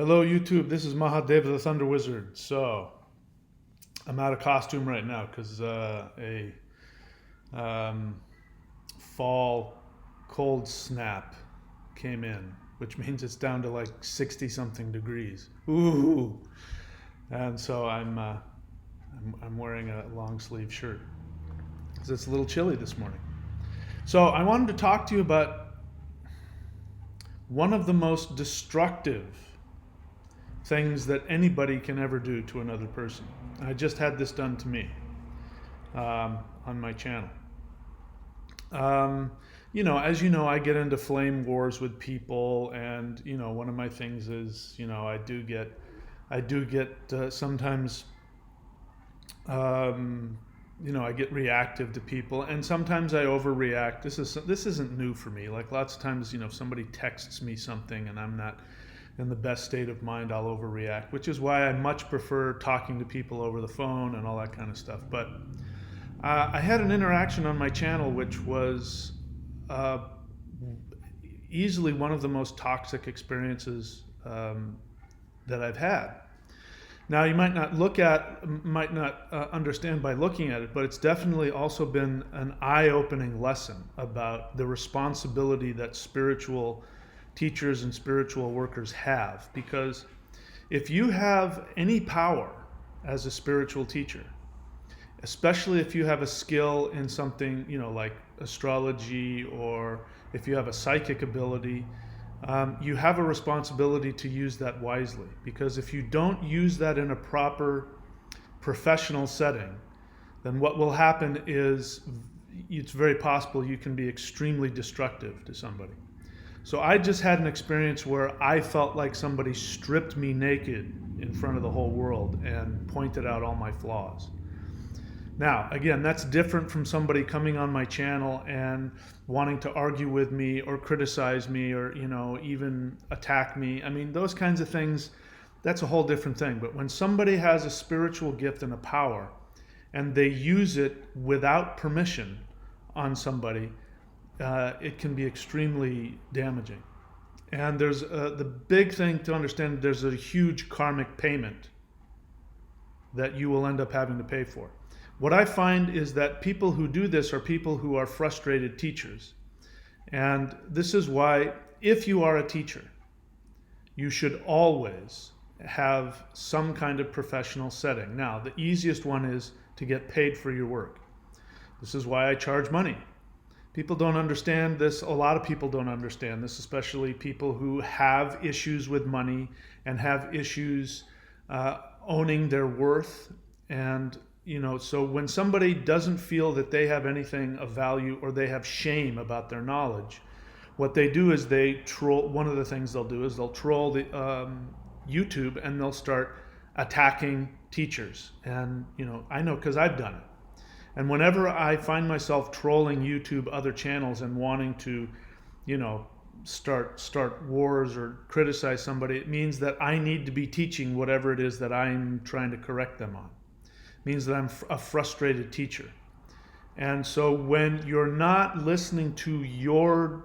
Hello, YouTube. This is Mahadev the ThunderWizard. So, I'm out of costume right now because a fall cold snap came in, which means it's down to like 60 something degrees. Ooh! And so I'm wearing a long sleeve shirt because it's a little chilly this morning. So, I wanted to talk to you about one of the most destructive things that anybody can ever do to another person. I just had this done to me on my channel. As you know, I get into flame wars with people, and one of my things is, I do get sometimes, I get reactive to people, and sometimes I overreact. This isn't new for me. Like lots of times, if somebody texts me something and I'm not in the best state of mind, I'll overreact, which is why I much prefer talking to people over the phone and all that kind of stuff. But I had an interaction on my channel which was easily one of the most toxic experiences that I've had. Now, you might not understand by looking at it, but it's definitely also been an eye-opening lesson about the responsibility that spiritual teachers and spiritual workers have. Because if you have any power as a spiritual teacher, especially if you have a skill in something, like astrology, or if you have a psychic ability, you have a responsibility to use that wisely. Because if you don't use that in a proper professional setting, then what will happen is it's very possible you can be extremely destructive to somebody. So I just had an experience where I felt like somebody stripped me naked in front of the whole world and pointed out all my flaws. Now, again, that's different from somebody coming on my channel and wanting to argue with me or criticize me or, even attack me. I mean, those kinds of things, that's a whole different thing. But when somebody has a spiritual gift and a power and they use it without permission on somebody, it can be extremely damaging. And there's the big thing to understand, there's a huge karmic payment that you will end up having to pay for. What I find is that people who do this are people who are frustrated teachers. And this is why, if you are a teacher, you should always have some kind of professional setting. Now, the easiest one is to get paid for your work. This is why I charge money. People don't understand this. A lot of people don't understand this, especially people who have issues with money and have issues owning their worth. And so when somebody doesn't feel that they have anything of value, or they have shame about their knowledge, what they do is they troll. One of the things they'll do is they'll troll the YouTube, and they'll start attacking teachers. And I know because I've done it. And whenever I find myself trolling YouTube other channels and wanting to, start wars or criticize somebody, it means that I need to be teaching whatever it is that I'm trying to correct them on. It means that I'm a frustrated teacher. And so when you're not listening to your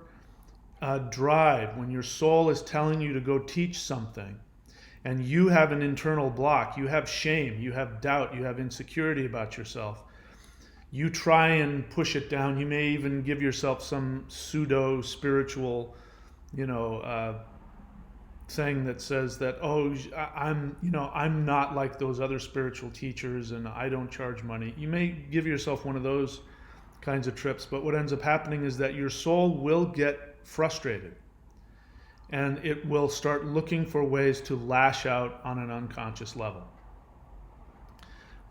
drive, when your soul is telling you to go teach something, and you have an internal block, you have shame, you have doubt, you have insecurity about yourself, you try and push it down. You may even give yourself some pseudo spiritual, thing that says that, I'm not like those other spiritual teachers and I don't charge money. You may give yourself one of those kinds of trips, but what ends up happening is that your soul will get frustrated, and it will start looking for ways to lash out on an unconscious level.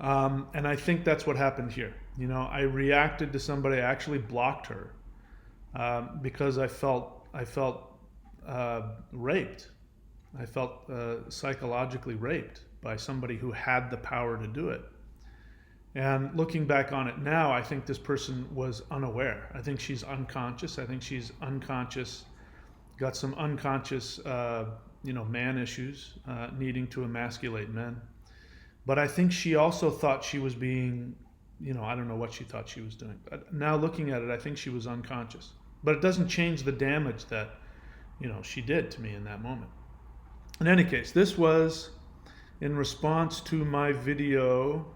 And I think that's what happened here. I reacted to somebody. I actually blocked her because I felt raped. I felt psychologically raped by somebody who had the power to do it. And looking back on it now, I think this person was unaware. I think she's unconscious. I think she's unconscious, got some unconscious, man issues, needing to emasculate men. But I think she also thought she was being, I don't know what she thought she was doing. But now looking at it, I think she was unconscious. But it doesn't change the damage that, she did to me in that moment. In any case, this was in response to my video,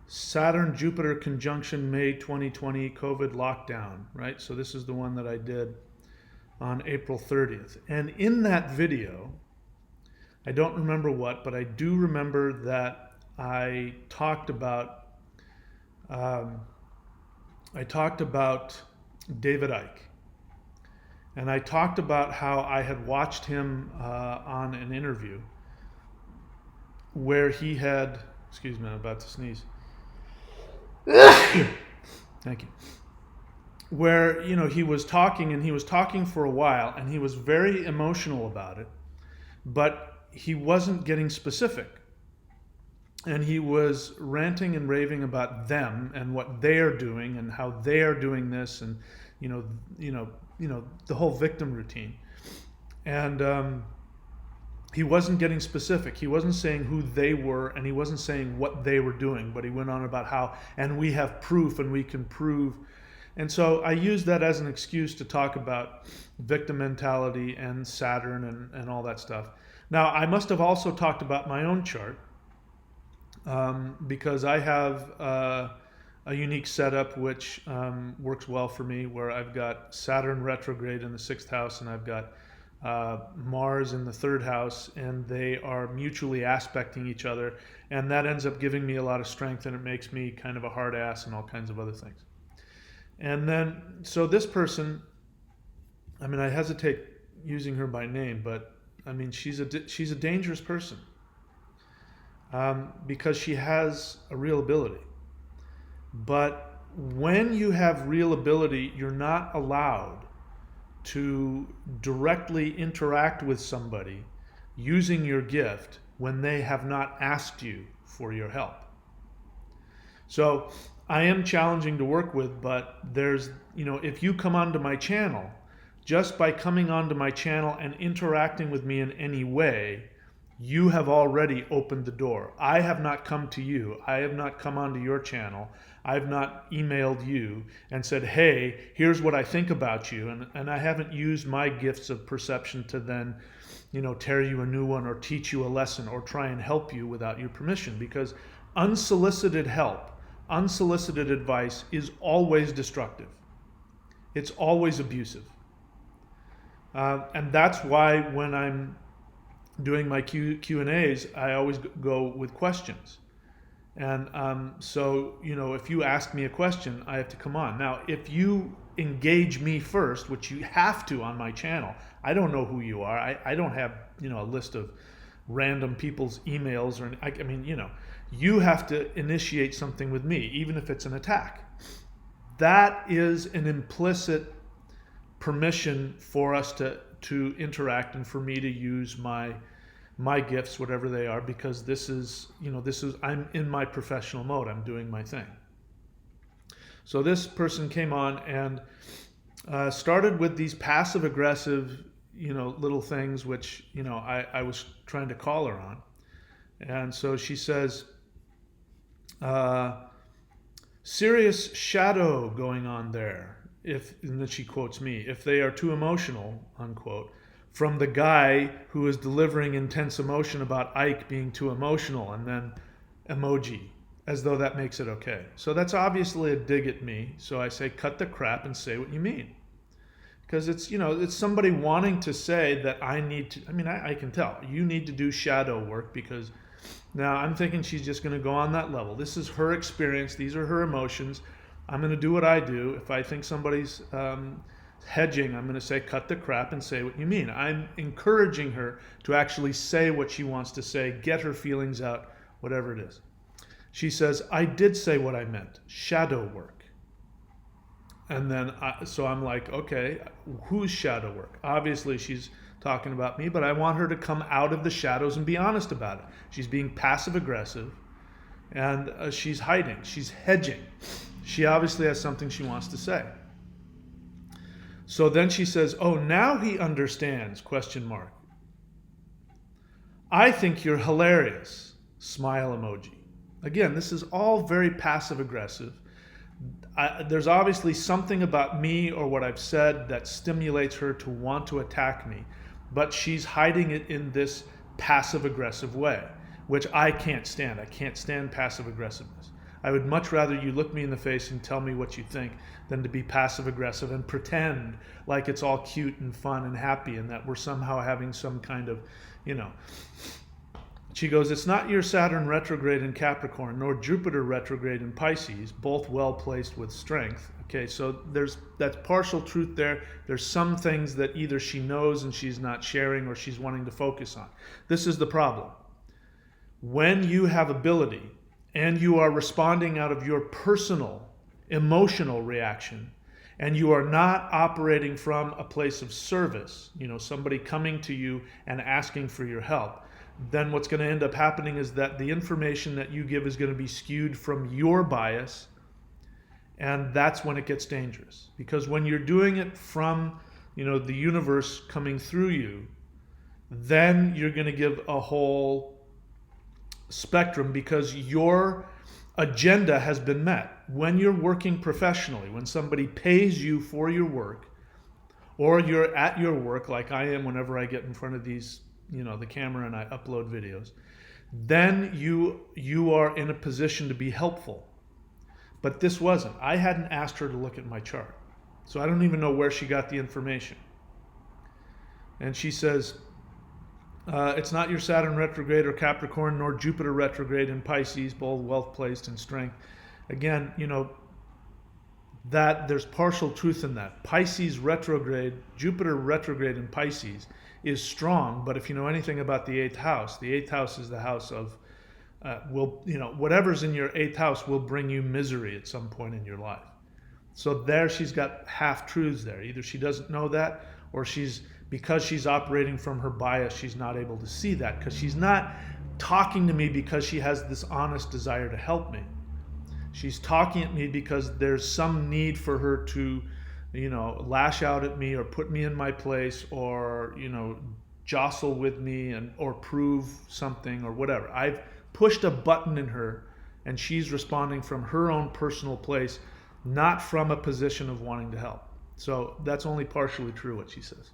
Saturn-Jupiter conjunction May 2020 COVID lockdown, right? So this is the one that I did on April 30th. And in that video, I don't remember what, but I do remember that I talked about David Icke. And I talked about how I had watched him on an interview where he had, excuse me, I'm about to sneeze. Thank you. Where, he was talking for a while, and he was very emotional about it, but he wasn't getting specific. And he was ranting and raving about them and what they are doing and how they are doing this, and the whole victim routine. And he wasn't getting specific. He wasn't saying who they were, and he wasn't saying what they were doing, but he went on about how, and we have proof and we can prove. And so I used that as an excuse to talk about victim mentality and Saturn and all that stuff. Now, I must have also talked about my own chart, because I have a unique setup which works well for me, where I've got Saturn retrograde in the 6th house, and I've got Mars in the 3rd house, and they are mutually aspecting each other, and that ends up giving me a lot of strength, and it makes me kind of a hard ass and all kinds of other things. And then, so this person, I mean, I hesitate using her by name, but I mean, she's a dangerous person, because she has a real ability. But when you have real ability, you're not allowed to directly interact with somebody using your gift when they have not asked you for your help. So I am challenging to work with, but there's, if you come onto my channel, just by coming onto my channel and interacting with me in any way, you have already opened the door. I have not come to you. I have not come onto your channel. I've not emailed you and said, hey, here's what I think about you. And I haven't used my gifts of perception to then, tear you a new one or teach you a lesson or try and help you without your permission, because unsolicited help, unsolicited advice is always destructive. It's always abusive. And that's why when I'm doing my Q&As, I always go with questions. And so, if you ask me a question, I have to come on. Now, if you engage me first, which you have to on my channel, I don't know who you are. I don't have, a list of random people's emails, or I mean, you have to initiate something with me, even if it's an attack. That is an implicit permission for us to interact and for me to use my gifts, whatever they are, because this is I'm in my professional mode. I'm doing my thing. So this person came on and started with these passive aggressive, little things, which, I was trying to call her on. And so she says, serious shadow going on there. And then she quotes me, if they are too emotional, unquote, from the guy who is delivering intense emotion about Ike being too emotional, and then emoji, as though that makes it okay. So that's obviously a dig at me. So I say, cut the crap and say what you mean. Because it's, it's somebody wanting to say that I need to, I can tell, you need to do shadow work, because now I'm thinking she's just going to go on that level. This is her experience. These are her emotions. I'm going to do what I do. If I think somebody's hedging, I'm going to say, cut the crap and say what you mean. I'm encouraging her to actually say what she wants to say, get her feelings out, whatever it is. She says, I did say what I meant, shadow work. And then, so I'm like, okay, who's shadow work? Obviously she's talking about me, but I want her to come out of the shadows and be honest about it. She's being passive aggressive, and she's hiding, she's hedging. She obviously has something she wants to say. So then she says, oh, now he understands, ? I think you're hilarious, smile emoji. Again, this is all very passive aggressive. There's obviously something about me or what I've said that stimulates her to want to attack me. but she's hiding it in this passive aggressive way, which I can't stand. I can't stand passive aggressiveness. I would much rather you look me in the face and tell me what you think than to be passive aggressive and pretend like it's all cute and fun and happy and that we're somehow having some kind of, you know. She goes, it's not your Saturn retrograde in Capricorn nor Jupiter retrograde in Pisces, both well placed with strength. Okay, so that's partial truth there. There's some things that either she knows and she's not sharing or she's wanting to focus on. This is the problem. When you have ability and you are responding out of your personal emotional reaction and you are not operating from a place of service, you know, somebody coming to you and asking for your help, then what's going to end up happening is that the information that you give is going to be skewed from your bias, and that's when it gets dangerous. Because when you're doing it from, you know, the universe coming through you, then you're going to give a whole spectrum because your agenda has been met. When you're working professionally, when somebody pays you for your work, or you're at your work like I am whenever I get in front of these, you know, the camera and I upload videos, then you are in a position to be helpful. But this wasn't. I hadn't asked her to look at my chart. So I don't even know where she got the information. And she says, it's not your Saturn retrograde or Capricorn nor Jupiter retrograde in Pisces, both wealth placed in strength. Again, you know, that there's partial truth in that. Pisces retrograde, Jupiter retrograde in Pisces is strong, but if you know anything about the 8th house is the house of, whatever's in your 8th house will bring you misery at some point in your life. So there she's got half truths there. Either she doesn't know that, or because she's operating from her bias, she's not able to see that, because she's not talking to me because she has this honest desire to help me. She's talking at me because there's some need for her to, you know, lash out at me or put me in my place or, you know, jostle with me or prove something or whatever. I've pushed a button in her and she's responding from her own personal place, not from a position of wanting to help. So that's only partially true what she says.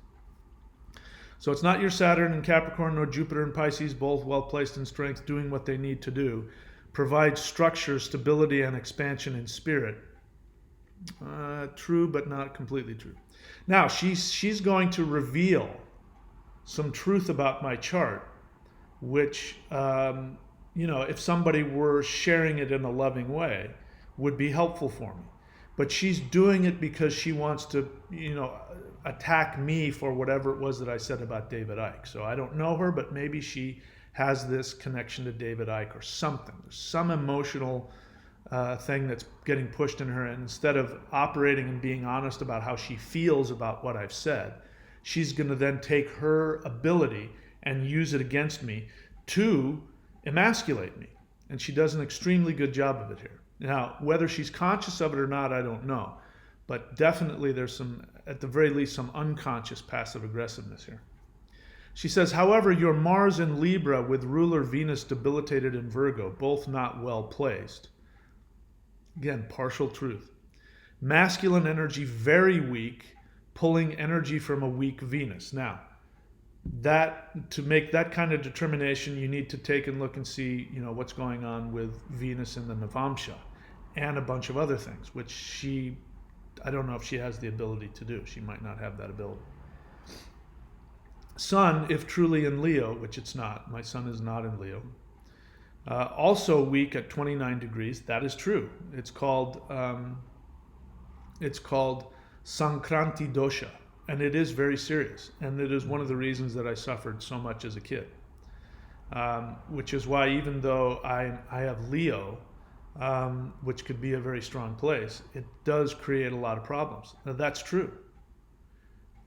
So it's not your Saturn in Capricorn nor Jupiter in Pisces, both well placed in strength, doing what they need to do. Provide structure, stability, and expansion in spirit. True, but not completely true. Now, she's going to reveal some truth about my chart, which, if somebody were sharing it in a loving way, would be helpful for me. But she's doing it because she wants to, attack me for whatever it was that I said about David Icke. So I don't know her, but maybe she has this connection to David Icke or something. There's some emotional thing that's getting pushed in her, and instead of operating and being honest about how she feels about what I've said, she's going to then take her ability and use it against me to emasculate me. And she does an extremely good job of it here. Now, whether she's conscious of it or not, I don't know. But definitely there's some, at the very least, some unconscious passive aggressiveness here. She says, however, your Mars in Libra with ruler Venus debilitated in Virgo, both not well placed. Again, partial truth. Masculine energy very weak, pulling energy from a weak Venus. Now, to make that kind of determination, you need to take and look and see, what's going on with Venus in the Navamsha and a bunch of other things, which I don't know if she has the ability to do. She might not have that ability. Sun, if truly in Leo, which it's not. My sun is not in Leo. Also weak at 29 degrees. That is true. It's called Sankranti dosha, and it is very serious. And it is one of the reasons that I suffered so much as a kid. Which is why, even though I have Leo, which could be a very strong place, it does create a lot of problems. Now, that's true.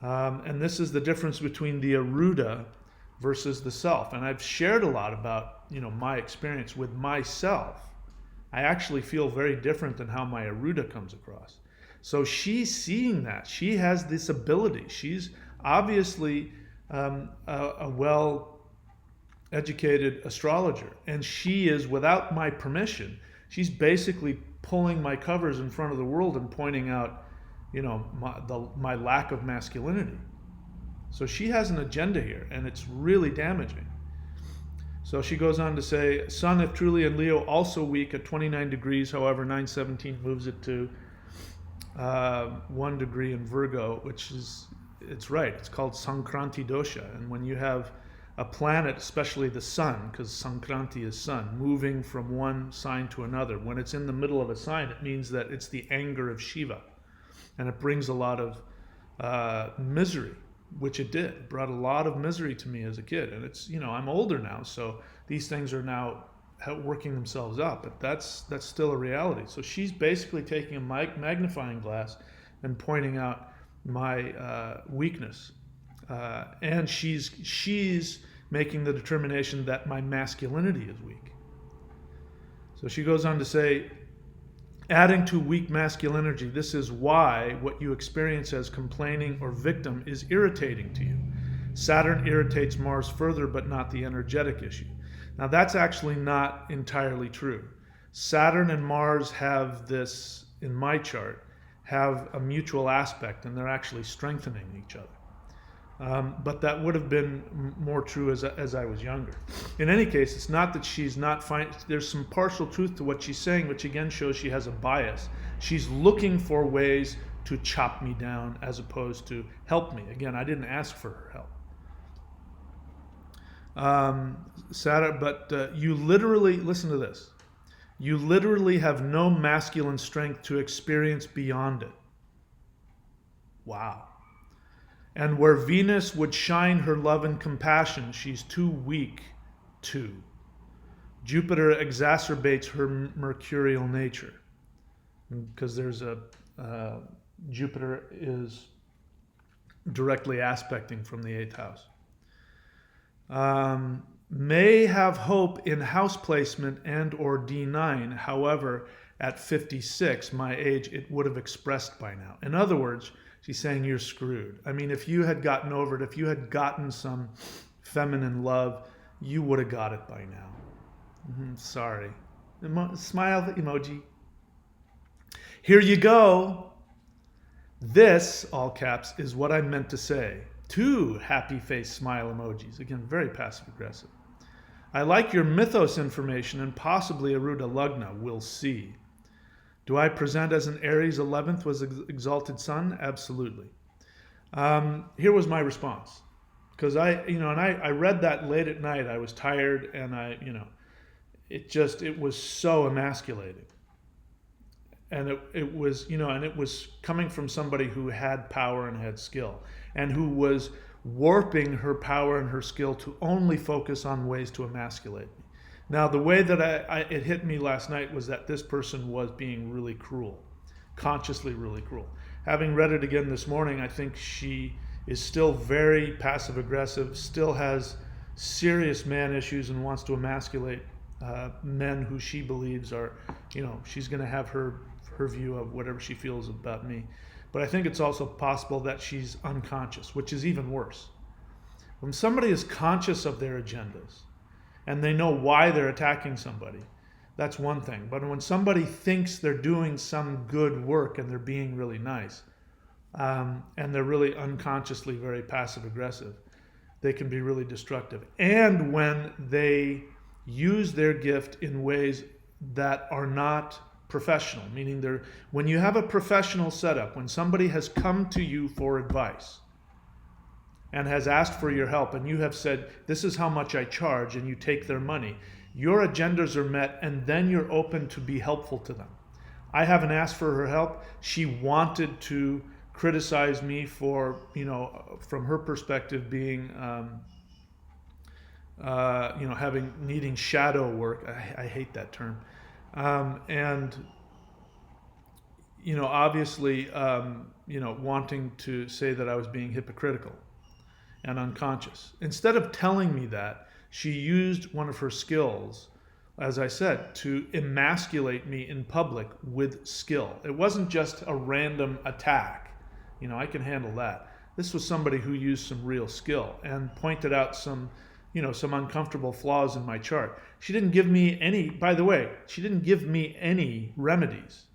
And this is the difference between the Aruda versus the self. And I've shared a lot about, my experience with myself. I actually feel very different than how my Aruda comes across. So she's seeing that. She has this ability. She's obviously a well-educated astrologer. And she is, without my permission, she's basically pulling my covers in front of the world and pointing out, my lack of masculinity. So she has an agenda here, and it's really damaging. So she goes on to say, Sun, if truly in Leo, also weak at 29 degrees. However, 917 moves it to 1 degree in Virgo, which is, it's right. It's called Sankranti dosha. And when you have a planet, especially the sun, because Sankranti is sun, moving from one sign to another, when it's in the middle of a sign, it means that it's the anger of Shiva. And it brings a lot of misery, which it did. It brought a lot of misery to me as a kid. And it's, I'm older now, so these things are now working themselves up, but that's still a reality. So she's basically taking a magnifying glass and pointing out my weakness. And she's making the determination that my masculinity is weak. So she goes on to say, adding to weak masculinity, this is why what you experience as complaining or victim is irritating to you. Saturn irritates Mars further, but not the energetic issue. Now that's actually not entirely true. Saturn and Mars have this, in my chart, have a mutual aspect, and they're actually strengthening each other. But that would have been more true as I was younger. In any case, it's not that she's not fine. There's some partial truth to what she's saying, which again shows she has a bias. She's looking for ways to chop me down as opposed to help me. Again, I didn't ask for her help. You literally, listen to this, you literally have no masculine strength to experience beyond it. Wow. And where Venus would shine her love and compassion, she's too weak to. Jupiter exacerbates her mercurial nature, because there's Jupiter is directly aspecting from the 8th house. May have hope in house placement and or D9. However, at 56, my age, it would have expressed by now. In other words, she's saying you're screwed. I mean, if you had gotten over it, if you had gotten some feminine love, you would have got it by now. Sorry. Smile emoji. Here you go. This, all caps, is what I meant to say. 2 happy face smile emojis. Again, very passive aggressive. I like your mythos information and possibly a Ruda Lugna. We'll see. Do I present as an Aries 11th with exalted sun? Absolutely. Here was my response. Because I read that late at night. I was tired, and it was so emasculating. And it was coming from somebody who had power and had skill, and who was warping her power and her skill to only focus on ways to emasculate me. Now, the way that it hit me last night was that this person was being really cruel, consciously really cruel. Having read it again this morning, I think she is still very passive-aggressive, still has serious man issues, and wants to emasculate men who she believes are, she's going to have her view of whatever she feels about me. But I think it's also possible that she's unconscious, which is even worse. When somebody is conscious of their agendas, and they know why they're attacking somebody, that's one thing. But when somebody thinks they're doing some good work and they're being really nice, and they're really unconsciously very passive-aggressive, they can be really destructive. And when they use their gift in ways that are not professional, meaning when you have a professional setup, when somebody has come to you for advice and has asked for your help, and you have said, this is how much I charge, and you take their money, your agendas are met, and then you're open to be helpful to them. I haven't asked for her help. She wanted to criticize me for, from her perspective, being, needing shadow work. I hate that term. Obviously, wanting to say that I was being hypocritical and unconscious. Instead of telling me that, she used one of her skills, as I said, to emasculate me in public with skill. It wasn't just a random attack. I can handle that. This was somebody who used some real skill and pointed out some uncomfortable flaws in my chart. She didn't give me any, by the way, she didn't give me any remedies.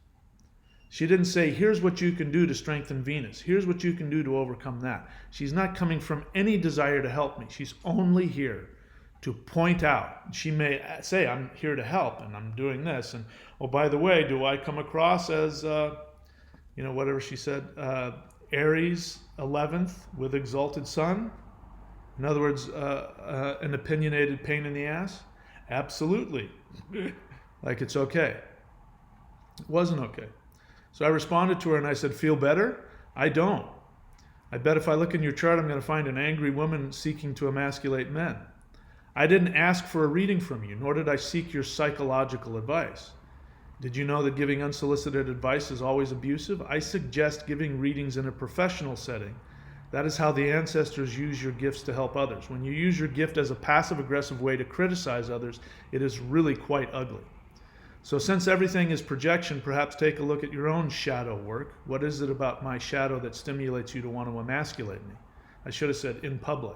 She didn't say, here's what you can do to strengthen Venus. Here's what you can do to overcome that. She's not coming from any desire to help me. She's only here to point out. She may say, I'm here to help and I'm doing this. And, oh, by the way, do I come across as, whatever she said, Aries 11th with exalted sun? In other words, an opinionated pain in the ass? Absolutely. Like it's okay. It wasn't okay. So I responded to her and I said, feel better? I don't. I bet if I look in your chart, I'm going to find an angry woman seeking to emasculate men. I didn't ask for a reading from you, nor did I seek your psychological advice. Did you know that giving unsolicited advice is always abusive? I suggest giving readings in a professional setting. That is how the ancestors use your gifts to help others. When you use your gift as a passive-aggressive way to criticize others, it is really quite ugly. So since everything is projection, perhaps take a look at your own shadow work. What is it about my shadow that stimulates you to want to emasculate me? I should have said in public.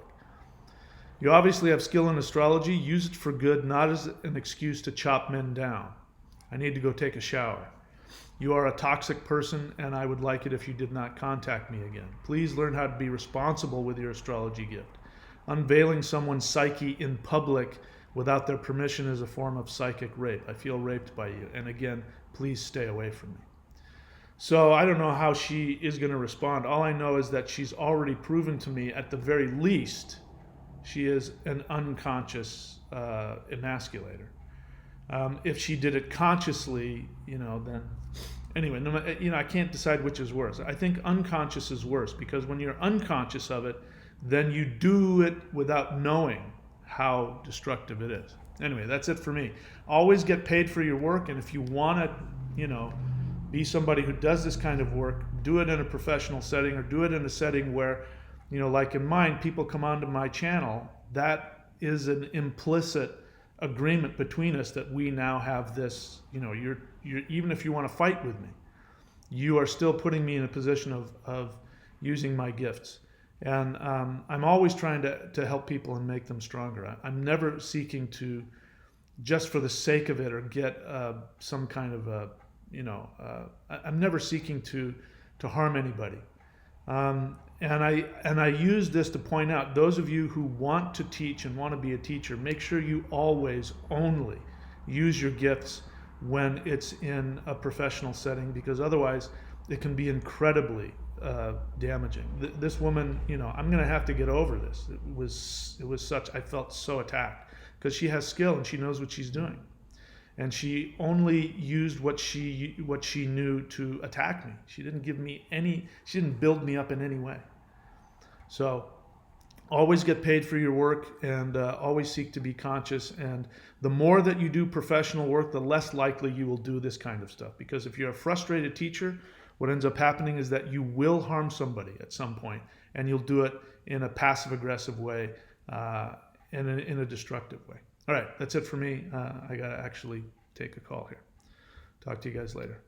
You obviously have skill in astrology. Use it for good, not as an excuse to chop men down. I need to go take a shower. You are a toxic person, and I would like it if you did not contact me again. Please learn how to be responsible with your astrology gift. Unveiling someone's psyche in public without their permission is a form of psychic rape. I feel raped by you. And again, please stay away from me. So I don't know how she is going to respond. All I know is that she's already proven to me, at the very least, she is an unconscious emasculator. If she did it consciously, then anyway, I can't decide which is worse. I think unconscious is worse because when you're unconscious of it, then you do it without knowing how destructive it is. Anyway, that's it for me. Always get paid for your work, and if you want to, be somebody who does this kind of work, do it in a professional setting or do it in a setting where, like in mine, people come onto my channel. That is an implicit agreement between us that we now have this, you're even if you want to fight with me, you are still putting me in a position of using my gifts. And I'm always trying to help people and make them stronger. I'm never seeking to, just for the sake of it, or get some kind of I'm never seeking to harm anybody. And I use this to point out, those of you who want to teach and want to be a teacher, make sure you always only use your gifts when it's in a professional setting, because otherwise it can be incredibly damaging. This woman, I'm going to have to get over this. It was such, I felt so attacked because she has skill and she knows what she's doing. And she only used what she knew to attack me. She didn't she didn't build me up in any way. So always get paid for your work, and always seek to be conscious. And the more that you do professional work, the less likely you will do this kind of stuff. Because if you're a frustrated teacher, what ends up happening is that you will harm somebody at some point, and you'll do it in a passive-aggressive way, in a destructive way. All right, that's it for me. I got to actually take a call here. Talk to you guys later.